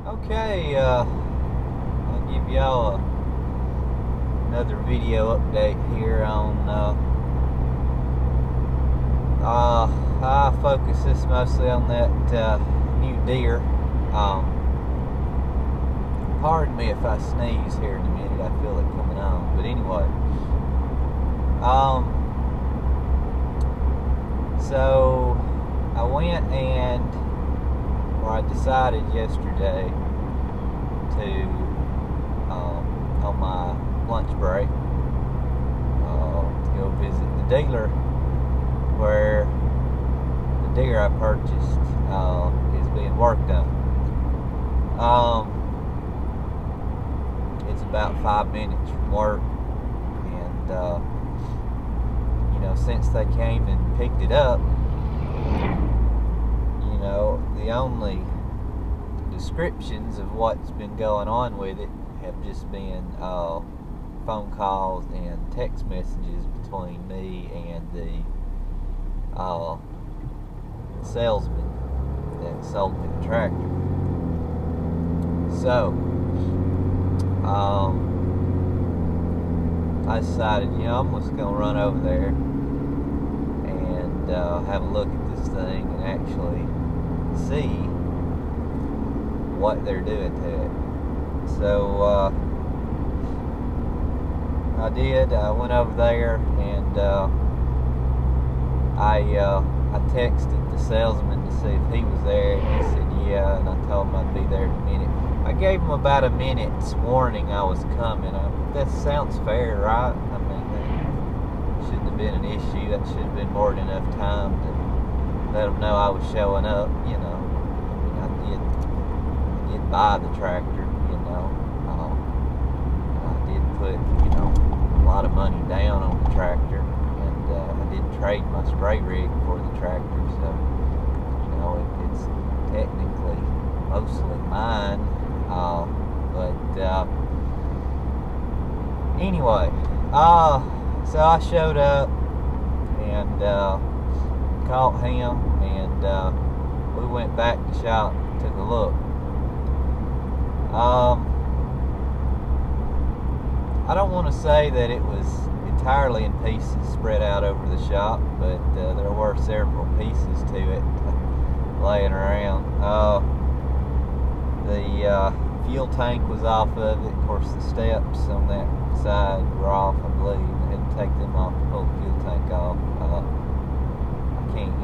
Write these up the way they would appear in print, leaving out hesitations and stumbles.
Okay, I'll give y'all another video update here on, I focus this mostly on that new Deere. Pardon me if I sneeze here in a minute, I feel it coming on, but anyway. So I went or I decided yesterday to, on my lunch break, to go visit the dealer where the Deere I purchased is being worked on. It's about 5 minutes from work, and since they came and picked it up, the only descriptions of what's been going on with it have just been phone calls and text messages between me and the salesman that sold me the tractor. So I decided, I'm just gonna run over there and have a look at this thing and actually see what they're doing to it. So I did. I went over there and I texted the salesman to see if he was there, and he said yeah, and I told him I'd be there in a minute. I gave him about a minute's warning I was coming. That sounds fair, right? I mean, that shouldn't have been an issue. That should have been more than enough time to let them know I was showing up. I did buy the tractor. I did put a lot of money down on the tractor, and I did trade my spray rig for the tractor, so it's technically mostly mine. But anyway, so I showed up and caught him, and we went back to shop and took a look. I don't want to say that it was entirely in pieces spread out over the shop, but there were several pieces to it laying around. The fuel tank was off of it. Of course, the steps on that side were off, I believe. I had to take them off to pull the fuel tank off.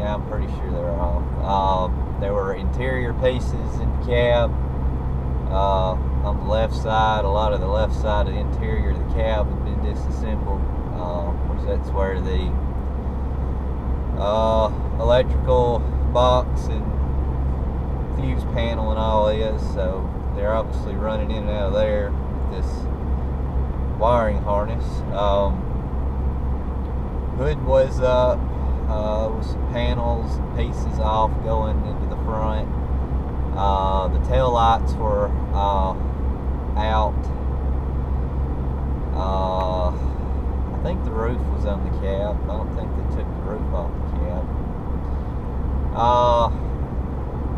I'm pretty sure they were off. There were interior pieces in the cab. On the left side, a lot of the left side of the interior of the cab had been disassembled. Of course, that's where the electrical box and fuse panel and all is. So they're obviously running in and out of there with this wiring harness. Hood was up, with some panels and pieces off going into the front. The tail lights were out. I think the roof was on the cab. I don't think they took the roof off the cab.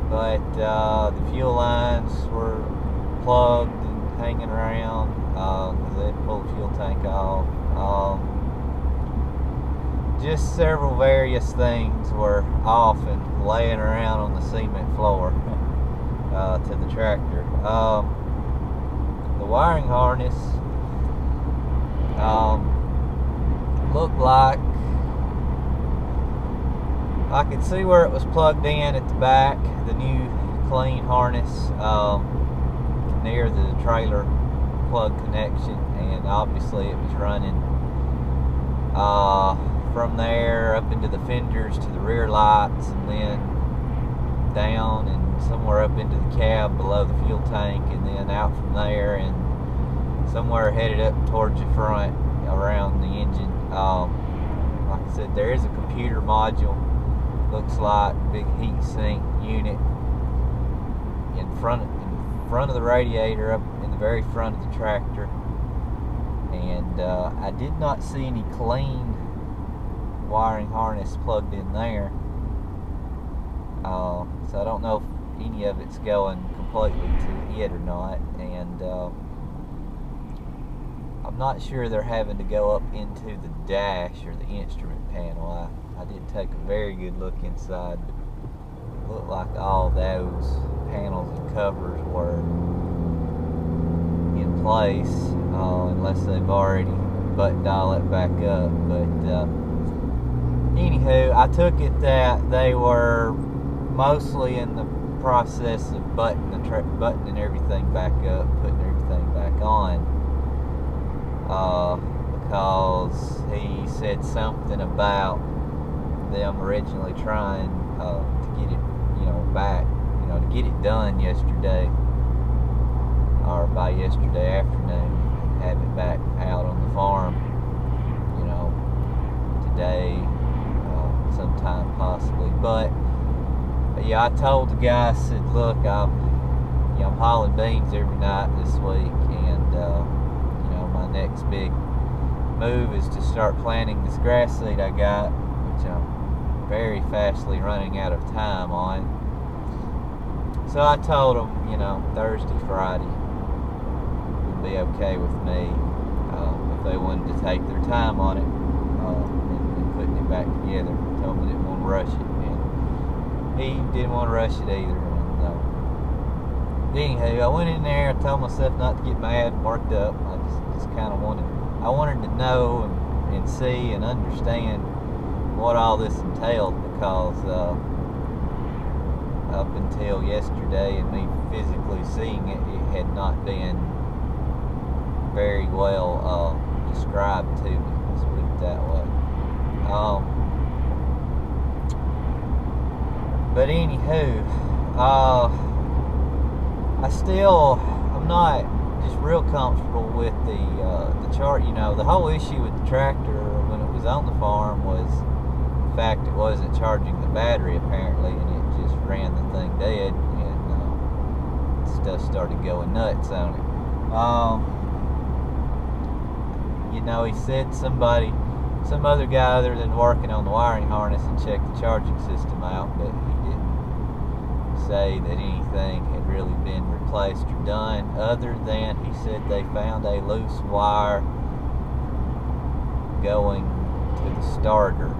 But the fuel lines were plugged and hanging around because they had pulled the fuel tank off. Just several various things were off and laying around on the cement floor to the tractor. The wiring harness looked like I could see where it was plugged in at the back, the new clean harness near the trailer plug connection, and obviously it was running from there up into the fenders to the rear lights, and then down and somewhere up into the cab below the fuel tank, and then out from there and somewhere headed up towards the front around the engine. Like I said, there is a computer module, looks like a big heat sink unit in front of the radiator, up in the very front of the tractor. And I did not see any clean wiring harness plugged in there, so I don't know if any of it's going completely to it or not, and I'm not sure they're having to go up into the dash or the instrument panel. I did take a very good look inside, but it looked like all those panels and covers were in place, unless they've already buttoned all that back up. But anywho, I took it that they were mostly in the process of buttoning everything back up, putting everything back on, because he said something about them originally trying to get it, back, to get it done yesterday, or by yesterday afternoon, and have it back out on the farm, today, sometime possibly. But yeah, I told the guy, I said, look, I'm hauling beans every night this week, and my next big move is to start planting this grass seed I got, which I'm very fastly running out of time on. So I told them, Thursday, Friday would be okay with me, if they wanted to take their time on it, and putting it back together. Told me they didn't want to rush it, and he didn't want to rush it either. And anywho, I went in there, I told myself not to get mad and worked up. I just kind of wanted to know and see and understand what all this entailed, because up until yesterday and me physically seeing it, it had not been very well described to me, let's put it that way. But anywho, I'm not just real comfortable with the chart. The whole issue with the tractor when it was on the farm was the fact it wasn't charging the battery apparently, and it just ran the thing dead, and stuff started going nuts on it. He said some other guy other than working on the wiring harness and checked the charging system out, but he didn't say that anything had really been replaced or done, other than he said they found a loose wire going to the starter.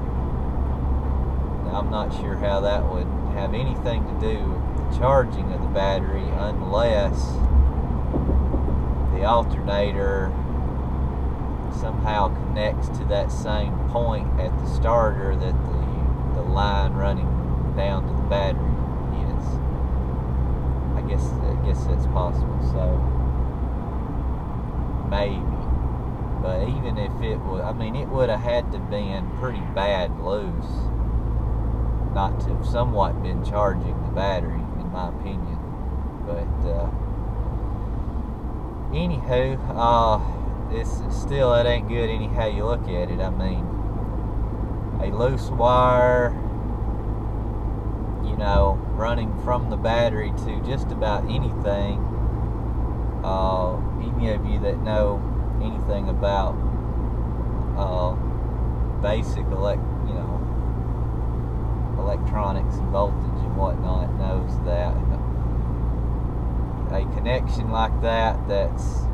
Now, I'm not sure how that would have anything to do with the charging of the battery, unless the alternator somehow connects to that same point at the starter that the line running down to the battery is. I guess that's possible. So maybe, but even if it was, it would have had to been pretty bad loose not to have somewhat been charging the battery, in my opinion. But anywho, it ain't good anyhow you look at it. A loose wire, running from the battery to just about anything. Any of you that know anything about basic electronics and voltage and whatnot knows that a connection like that's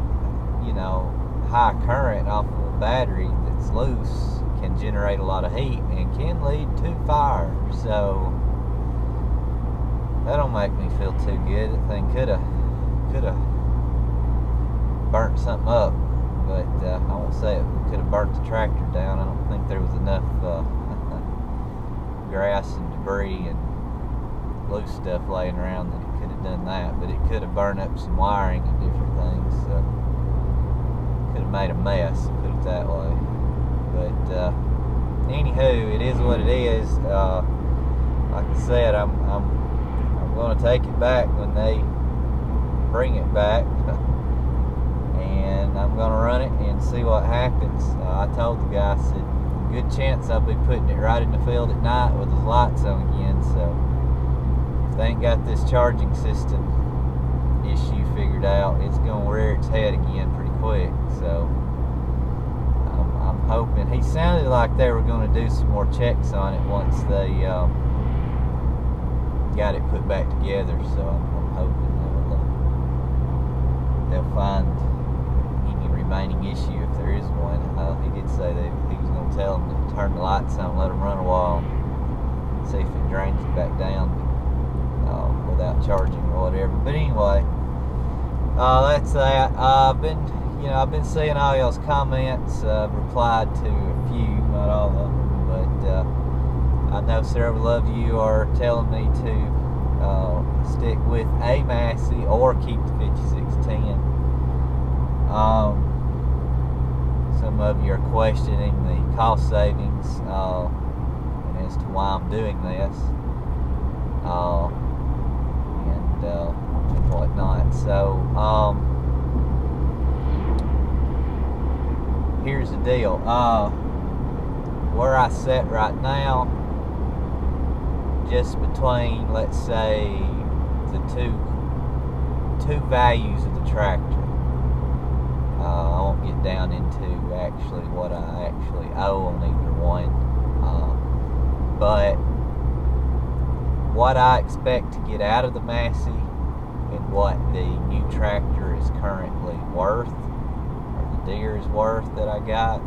high current off of a battery that's loose can generate a lot of heat and can lead to fire. So that don't make me feel too good. That thing could have burnt something up, but I won't say it could have burnt the tractor down. I don't think there was enough grass and debris and loose stuff laying around that it could have done that, but it could have burned up some wiring and different things, so could have made a mess, put it that way. But anywho, it is what it is. Like I said, I'm going to take it back when they bring it back, and I'm going to run it and see what happens. I told the guy, I said, good chance I'll be putting it right in the field at night with the lights on again, so if they ain't got this charging system issue figured out, it's going to rear its head again pretty quick. So I'm hoping. He sounded like they were going to do some more checks on it once they got it put back together, so I'm hoping find any remaining issue if there is one. He did say that he was going to tell them to turn the lights on, let them run a while, see if it drains it back down without charging or whatever. But anyway, that's that. I've been seeing all y'all's comments. I've replied to a few, not all of them, but I know several of you are telling me to stick with a Massey or keep the 5610. Some of you are questioning the cost savings and as to why I'm doing this and whatnot. So here's the deal. Where I sit right now, just between, let's say, the two values of the tractor. I won't get down into actually what I actually owe on either one, but what I expect to get out of the Massey and what the new tractor is currently worth, or the Deere is worth that I got,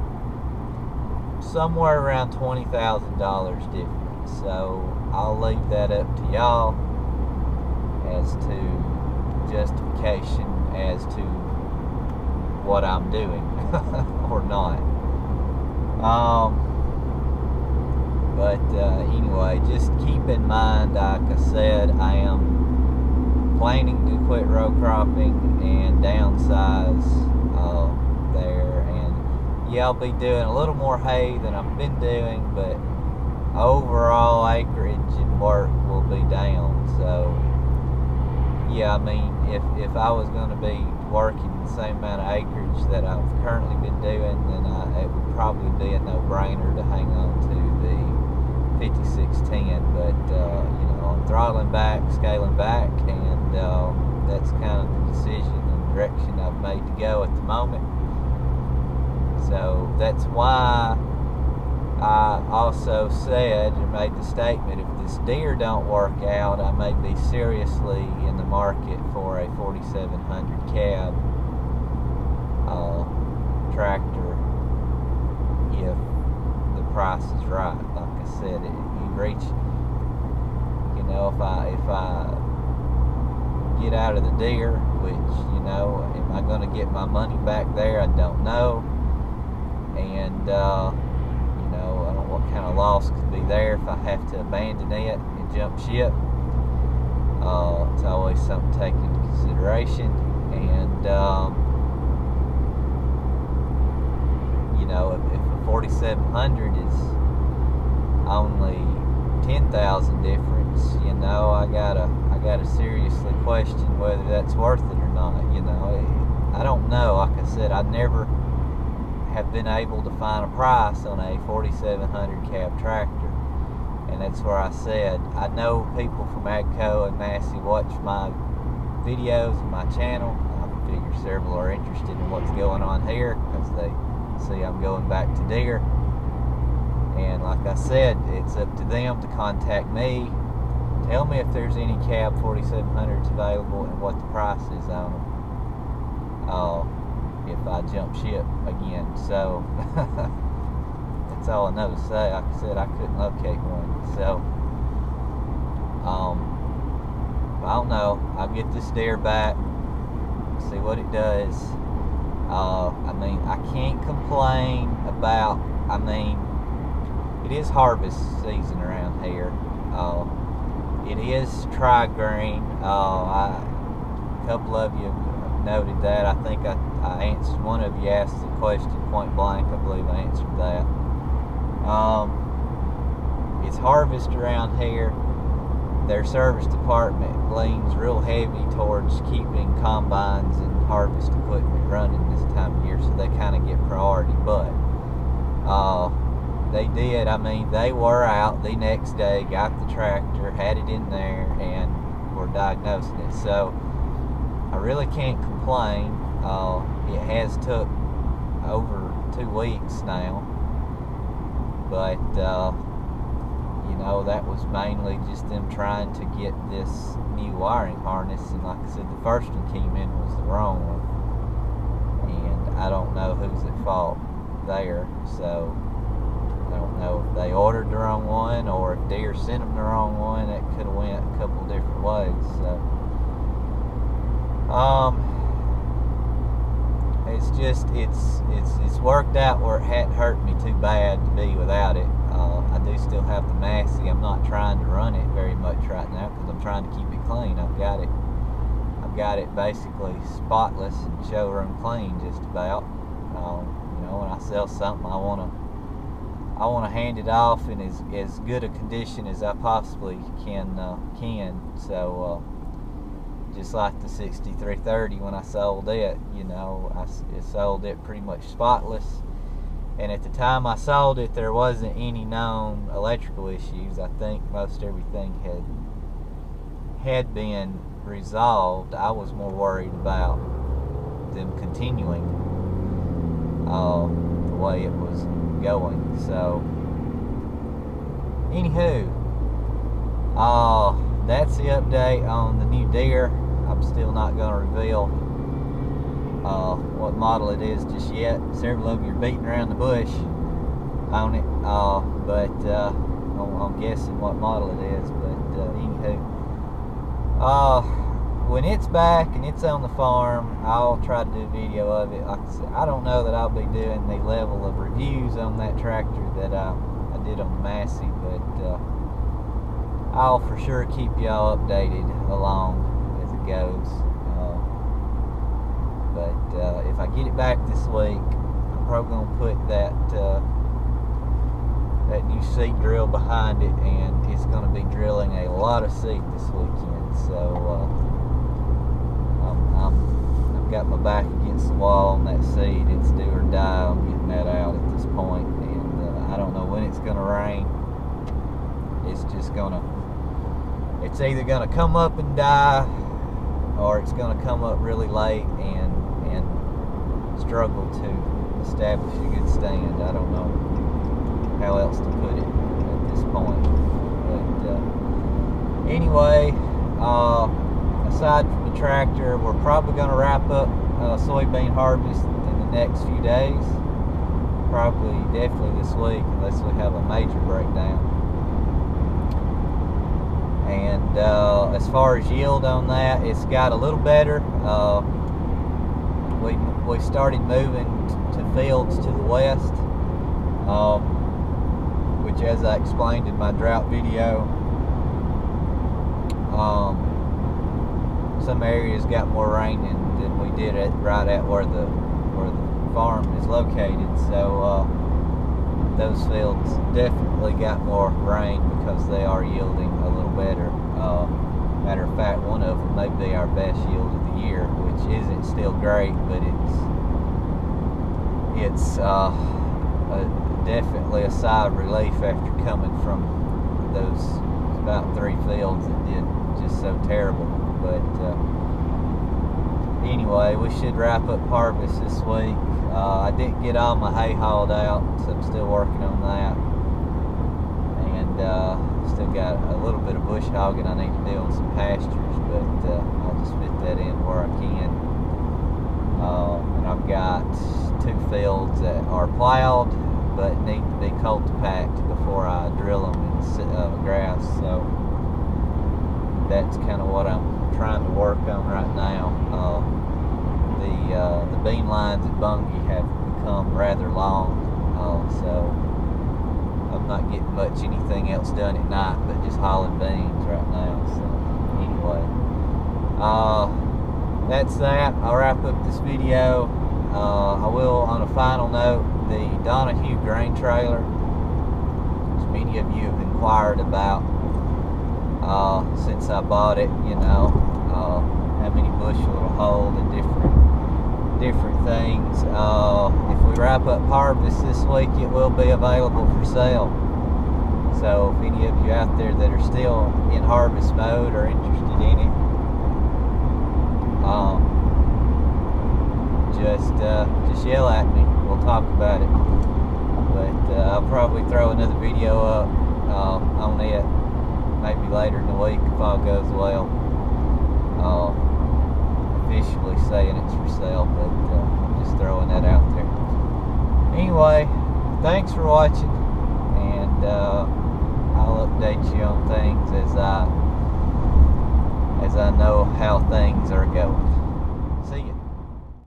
somewhere around $20,000 difference. So I'll leave that up to y'all as to justification as to what I'm doing or not. But anyway, just keep in mind, like I said, I am planning to quit row cropping and downsize there, and yeah, I'll be doing a little more hay than I've been doing, but overall acreage and work will be down. So yeah, I mean, if I was going to be working the same amount of acreage that I've currently been doing, then it would probably be a no-brainer to hang on to the 5610. But you know, I'm throttling back, scaling back, and that's kind of the decision and direction I've made to go at the moment. So that's why I also said and made the statement, if this Deere don't work out, I may be seriously in the market for a 4700 cab tractor if the price is right. Like I said, you reach, you know, if I get out of the Deere, which, you know, am I going to get my money back there? I don't know. And you know, I don't know what kind of loss could be there if I have to abandon it and jump ship. It's always something to take into consideration. And you know, if a 4700 is only 10,000 difference, you know, I gotta seriously question whether that's worth it or not. You know, I don't know. Like I said, I never have been able to find a price on a 4700 cab tractor, and that's where I said, I know people from AGCO and Massey watch my videos and my channel. I figure several are interested in what's going on here because they see I'm going back to Deere, and like I said, it's up to them to contact me, tell me if there's any cab 4700s available and what the price is on them if I jump ship again. So that's all I know to say. Like I said, I couldn't locate one. So I don't know. I'll get this Deere back, see what it does. I mean, I can't complain about, I mean, it is harvest season around here. It is tri-grain. A couple of you noted that. I think I answered, one of you asked the question point blank. I believe I answered that. It's harvest around here. Their service department leans real heavy towards keeping combines and harvest equipment running this time of year, so they kind of get priority. But they did, I mean, they were out the next day, got the tractor, had it in there, and were diagnosing it. So I really can't complain. It has took over 2 weeks now, but you know, that was mainly just them trying to get this new wiring harness, and like I said, the first one came in was the wrong one. I don't know who's at fault there. So I don't know if they ordered the wrong one or if Deere sent them the wrong one. It could have went a couple different ways. So it's just it's worked out where it hadn't hurt me too bad to be without it. I do still have the Massey. I'm not trying to run it very much right now because I'm trying to keep it clean. I've got it basically spotless and showroom clean just about. You know, when I sell something, I want to hand it off in as good a condition as I possibly can. So just like the 6330, when I sold it, you know, I sold it pretty much spotless. And at the time I sold it, there wasn't any known electrical issues. I think most everything had been resolved. I was more worried about them continuing the way it was going. So anywho, that's the update on the new Deere. I'm still not going to reveal what model it is just yet. Several of you are beating around the bush on it, but I'm guessing what model it is. But anywho, when it's back and it's on the farm, I'll try to do a video of it. Like I said, I don't know that I'll be doing the level of reviews on that tractor that I did on the Massey, but I'll for sure keep y'all updated along as it goes. But if I get it back this week, I'm probably going to put that new seed drill behind it, and it's going to be drilling a lot of seed this weekend. So I've got my back against the wall on that seed. It's do or die on getting that out at this point, and I don't know when it's going to rain. It's just going to, it's either going to come up and die, or it's going to come up really late and struggle to establish a good stand. I don't know how else to put it at this point. But anyway, aside from the tractor, we're probably going to wrap up soybean harvest in the next few days. Probably, definitely this week, unless we have a major breakdown. And as far as yield on that, it's got a little better. We started moving to fields to the west, which, as I explained in my drought video, some areas got more rain than we did right at where the farm is located. So those fields definitely got more rain because they are yielding a little better. Matter of fact, one of them may be our best yield of the year, which isn't still great, but it's definitely a sigh of relief after coming from those about 3 fields that did just so terrible. But anyway, we should wrap up harvest this week. I didn't get all my hay hauled out, so I'm still working on that. And still got a little bit of bush hogging I need to do on some pastures, but I'll just fit that in where I can. And I've got 2 fields that are plowed but need to be cultipacked before I drill them in grass. So that's kind of what I'm trying to work on right now. The bean lines at Bungie have become rather long, so I'm not getting much anything else done at night but just hauling beans right now. So anyway, that's that. I'll wrap up this video. I will, on a final note, the Donahue grain trailer, which many of you have inquired about since I bought it, you know, how many bushel it'll hold and different things. If we wrap up harvest this week, it will be available for sale. So if any of you out there that are still in harvest mode or interested in it, just yell at me. We'll talk about it. But I'll probably throw another video up on it maybe later in the week if all goes well. officially saying it's for sale, but I'm just throwing that out there. Anyway, thanks for watching, and I'll update you on things as I know how things are going.